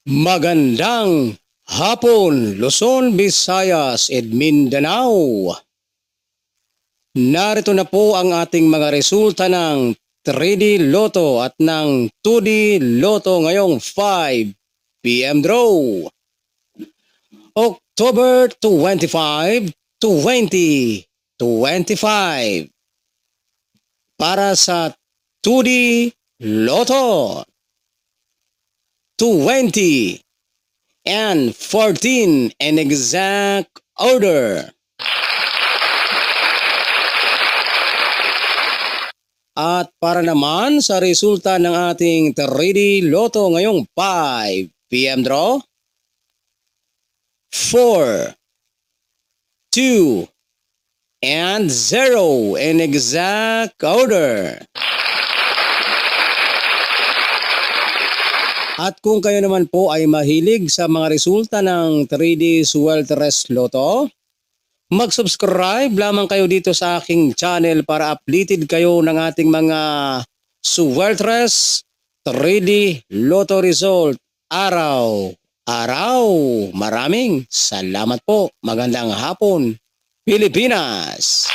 Magandang hapon, Luzon, Visayas, at Mindanao. Narito na po ang ating mga resulta ng 3D Lotto at ng 2D Lotto ngayong 5 p.m. draw. October 25, 2025. Para sa 2D Lotto, 20 and 14 in exact order. At para naman sa resulta ng ating 3D Lotto ngayong 5 p.m. draw, 4, 2, and 0 in exact order. At kung kayo naman po ay mahilig sa mga resulta ng 3D Sueltres Lotto, mag-subscribe lamang kayo dito sa aking channel para updated kayo ng ating mga Sueltres 3D Lotto result araw-araw. Maraming salamat po. Magandang hapon, Pilipinas!